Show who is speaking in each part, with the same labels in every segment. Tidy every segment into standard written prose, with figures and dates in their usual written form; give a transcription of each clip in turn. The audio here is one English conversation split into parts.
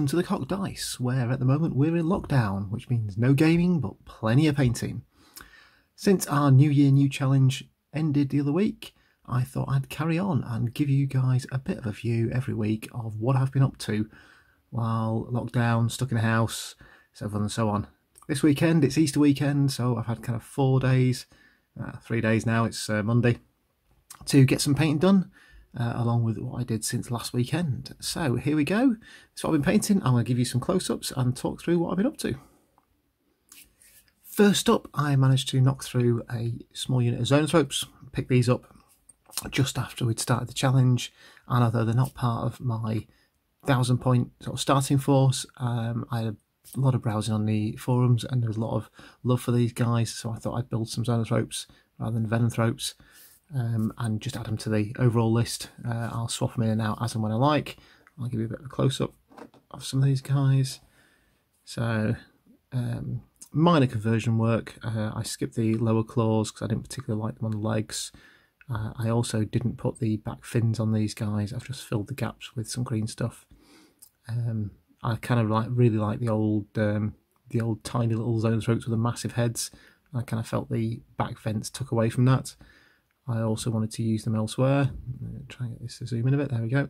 Speaker 1: welcome to the Cocked Dice, where at the moment we're in lockdown, which means no gaming but plenty of painting. Since our New Year New Challenge ended the other week, I thought I'd carry on and give you guys a bit of a view every week of what I've been up to while locked down, stuck in a house, so on and so on. This weekend, it's Easter weekend, so I've had kind of 4 days, 3 days now, it's Monday, to get some painting done. Along with what I did since last weekend. So here we go. That's what I've been painting. I'm going to give you some close-ups and talk through what I've been up to. First up, I managed to knock through a small unit of zoanthropes. Picked these up just after we'd started the challenge, and although they're not part of my 1,000-point sort of starting force, I had a lot of browsing on the forums and there was a lot of love for these guys, so I thought I'd build some zoanthropes rather than venomthropes. And just add them to the overall list. I'll swap them in and out as and when I like. I'll give you a bit of a close-up of some of these guys. So, minor conversion work. I skipped the lower claws because I didn't particularly like them on the legs. I also didn't put the back fins on these guys. I've just filled the gaps with some green stuff. I kind of really like the old tiny little zoanthropes with the massive heads. I kind of felt the back vents took away from that. I also wanted to use them elsewhere. Try and get this to zoom in a bit. There we go.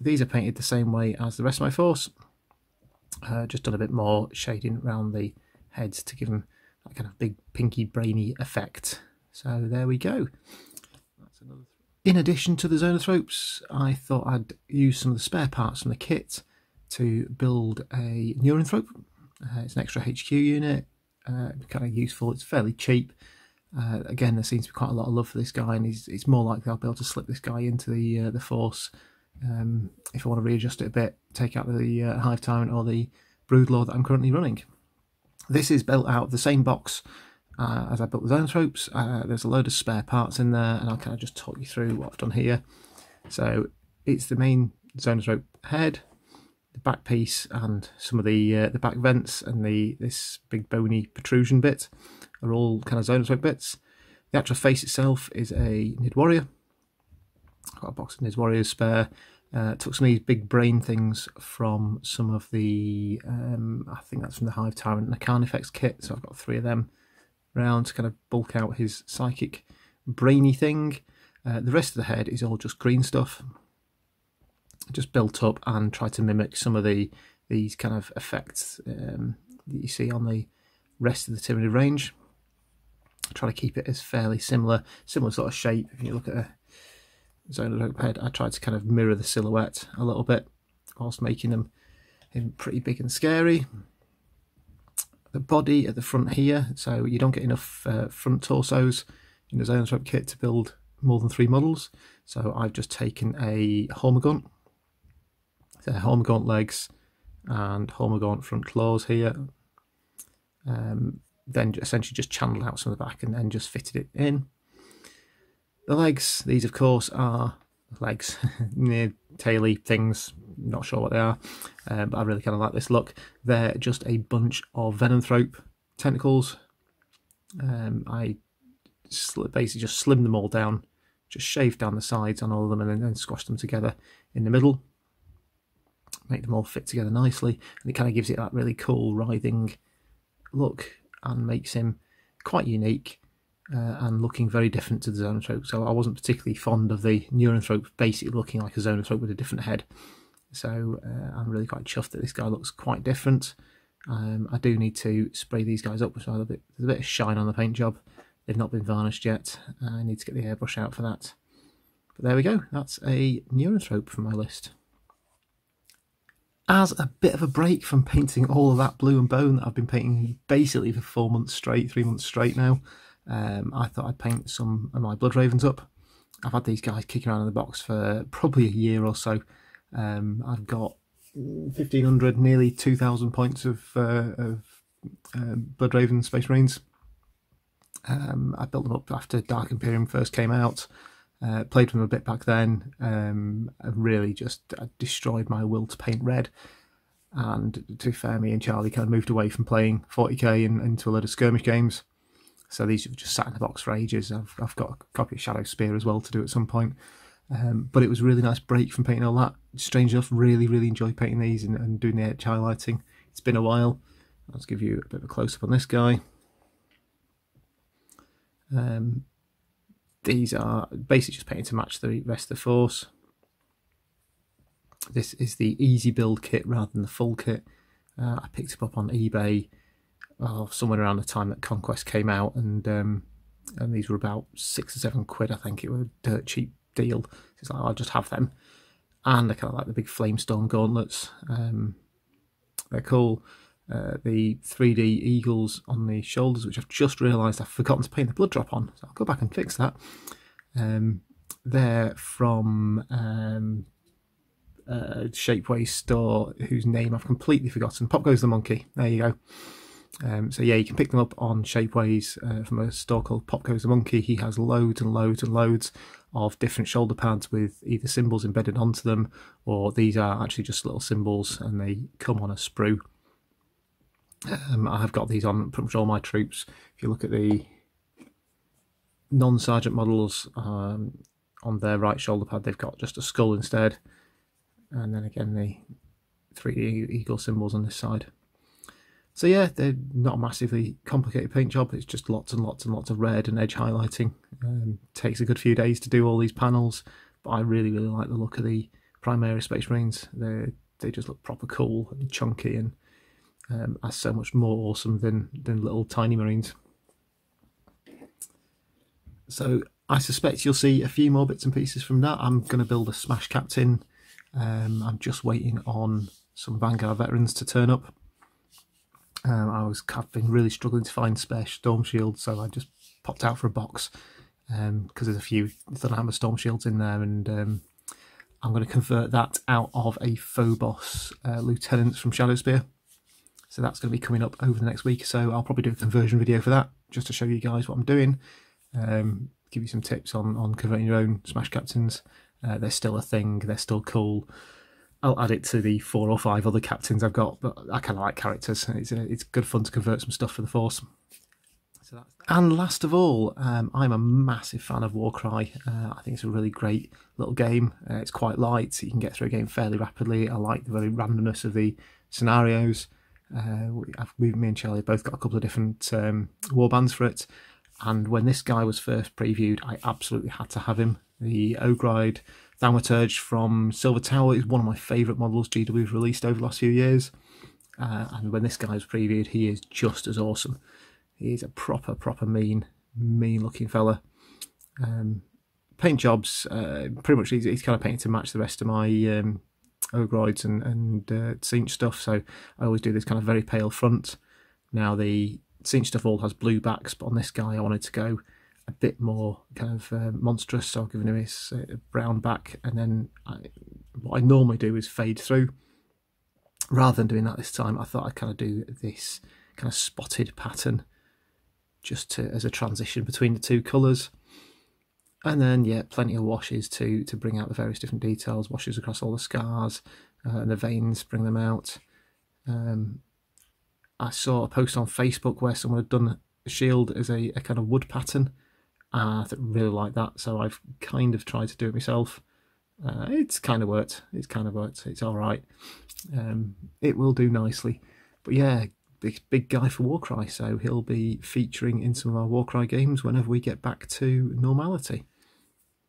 Speaker 1: These are painted the same way as the rest of my force. Just done a bit more shading around the heads to give them that kind of big pinky brainy effect. So there we go. That's another. In addition to the zoanthropes, I thought I'd use some of the spare parts from the kit to build a Neurothrope. It's an extra HQ unit. Kind of useful. It's fairly cheap. Again, there seems to be quite a lot of love for this guy, and it's more likely I'll be able to slip this guy into the force if I want to readjust it a bit, take out the Hive Tyrant or the Broodlord that I'm currently running. This is built out of the same box as I built the zoanthropes. There's a load of spare parts in there, and I'll kind of just talk you through what I've done here. So it's the main zoanthrope head, the back piece, and some of the back vents, and this big bony protrusion bit are all kind of zoanthrope bits. The actual face itself is a Nid Warrior. I've got a box of Nid Warriors spare. Took some of these big brain things from some of the, I think that's from the Hive Tyrant and the Carnifex kit, so I've got 3 of them around to kind of bulk out his psychic brainy thing. The rest of the head is all just green stuff, just built up and tried to mimic some of these kind of effects that you see on the rest of the Tyranid range. Try to keep it as fairly similar sort of shape. If you look at a zoanthrope head, I tried to kind of mirror the silhouette a little bit whilst making them pretty big and scary. The body at the front here, so you don't get enough front torsos in the zoanthrope kit to build more than 3 models, so I've just taken a Hormagaunt, so Hormagaunt legs and Hormagaunt front claws here. Then essentially just channeled out some of the back and then just fitted it in. The legs, these of course are legs, near taily things, not sure what they are, but I really kind of like this look. They're just a bunch of Venomthrope tentacles. I basically just slimmed them all down, just shaved down the sides on all of them and then squashed them together in the middle. Make them all fit together nicely, and it kind of gives it that really cool writhing look and makes him quite unique and looking very different to the zoanthrope. So I wasn't particularly fond of the Neurothrope basically looking like a zoanthrope with a different head. So I'm really quite chuffed that this guy looks quite different. I do need to spray these guys up, so there's a bit of shine on the paint job. They've not been varnished yet. I need to get the airbrush out for that. But there we go, that's a Neurothrope from my list. As a bit of a break from painting all of that blue and bone that I've been painting basically for 4 months straight, 3 months straight now, I thought I'd paint some of my Blood Ravens up. I've had these guys kicking around in the box for probably a year or so. I've got 1,500, nearly 2,000 points of Blood Raven Space Marines. I built them up after Dark Imperium first came out. Played with them a bit back then. I really just destroyed my will to paint red, and to be fair, me and Charlie kind of moved away from playing 40k and into a load of skirmish games. So these have just sat in the box for ages. I've got a copy of Shadow Spear as well to do at some point. But it was a really nice break from painting all that. Strange enough, really enjoy painting these and doing the edge highlighting. It's been a while. Let's give you a bit of a close-up on this guy. These are basically just painted to match the rest of the force. This is the easy build kit rather than the full kit. I picked it up on eBay somewhere around the time that Conquest came out, and these were about £6 or £7. I think it was a dirt cheap deal. So it's like, I'll just have them. And I kind of like the big Flamestorm gauntlets. They're cool. The 3D eagles on the shoulders, which I've just realised I've forgotten to paint the blood drop on, so I'll go back and fix that. They're from Shapeways store, whose name I've completely forgotten. Pop Goes the Monkey. There you go. So yeah, you can pick them up on Shapeways from a store called Pop Goes the Monkey. He has loads and loads of different shoulder pads with either symbols embedded onto them, or these are actually just little symbols and they come on a sprue. I have got these on pretty much all my troops. If you look at the non-sergeant models on their right shoulder pad, they've got just a skull instead, and then again the 3D eagle symbols on this side. So yeah, they're not a massively complicated paint job. It's just lots and lots of red and edge highlighting. Takes a good few days to do all these panels, but I really like the look of the Primaris Space Marines. They just look proper cool and chunky, and are so much more awesome than little tiny Marines. So I suspect you'll see a few more bits and pieces from that. I'm going to build a Smash Captain. I'm just waiting on some Vanguard veterans to turn up. I've been really struggling to find spare Storm Shields, so I just popped out for a box because there's a few Thunderhammer Storm Shields in there, and I'm going to convert that out of a Phobos Lieutenants from Shadowspear. So that's going to be coming up over the next week or so. I'll probably do a conversion video for that, just to show you guys what I'm doing. Give you some tips on converting your own Smash Captains. They're still a thing, they're still cool. I'll add it to the 4 or 5 other captains I've got, but I kind of like characters. It's good fun to convert some stuff for the Force. And last of all, I'm a massive fan of Warcry. I think it's a really great little game. It's quite light, so you can get through a game fairly rapidly. I like the very randomness of the scenarios. Me and Charlie both got a couple of different warbands for it, and when this guy was first previewed, I absolutely had to have him. The Ogroid Thaumaturge from Silver Tower is one of my favourite models GW's released over the last few years, and when this guy was previewed, he is just as awesome. He is a proper mean looking fella. Paint jobs, pretty much he's kind of painted to match the rest of my Ogroids and Tzeentch stuff, so I always do this kind of very pale front. Now the Tzeentch stuff all has blue backs, but on this guy I wanted to go a bit more kind of monstrous, so I've given him his brown back, and then what I normally do is fade through. Rather than doing that this time, I thought I'd kind of do this kind of spotted pattern just as a transition between the two colours. And then, yeah, plenty of washes to bring out the various different details. Washes across all the scars and the veins, bring them out. I saw a post on Facebook where someone had done a shield as a kind of wood pattern. I really like that, so I've kind of tried to do it myself. It's kind of worked. It's all right. It will do nicely. But yeah, big guy for Warcry, so he'll be featuring in some of our Warcry games whenever we get back to normality.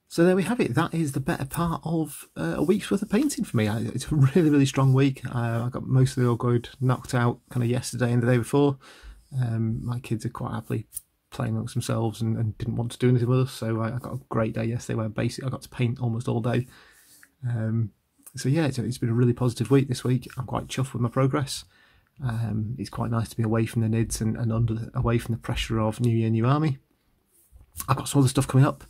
Speaker 1: So there we have it. That is the better part of a week's worth of painting for me. It's a really strong week. I got most of the Ogroid knocked out kind of yesterday and the day before. My kids are quite happily playing amongst themselves and didn't want to do anything with us, so I got a great day yesterday where basically I got to paint almost all day. So yeah, it's been a really positive week this week. I'm quite chuffed with my progress. It's quite nice to be away from the NIDs and away from the pressure of New Year, New Army. I've got some other stuff coming up.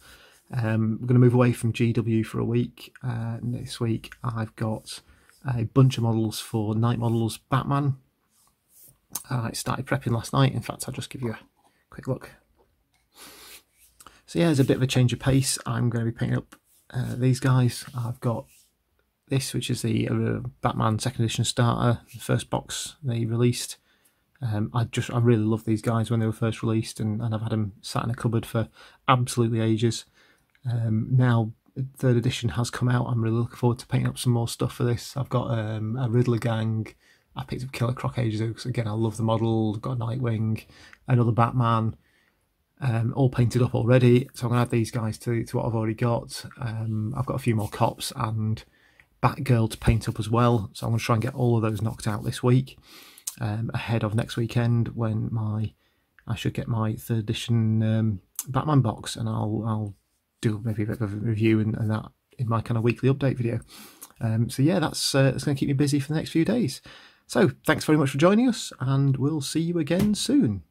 Speaker 1: We're going to move away from GW for a week. This week I've got a bunch of models for Night Models Batman. I started prepping last night. In fact, I'll just give you a quick look. So yeah, there's a bit of a change of pace. I'm going to be painting up these guys. I've got this, which is the Batman 2nd edition starter, the first box they released. I really loved these guys when they were first released, and I've had them sat in a cupboard for absolutely ages. Now third edition has come out. I'm really looking forward to painting up some more stuff for this. I've got a Riddler gang. I picked up Killer Croc ages ago because, again, I love the model. I've got a Nightwing, another Batman, all painted up already. So I'm going to add these guys to what I've already got. I've got a few more Cops and Batgirl to paint up as well. So I'm going to try and get all of those knocked out this week, ahead of next weekend when I should get my third edition Batman box, and I'll do maybe a bit of a review and that in my kind of weekly update video. So yeah, that's going to keep me busy for the next few days. So thanks very much for joining us, and we'll see you again soon.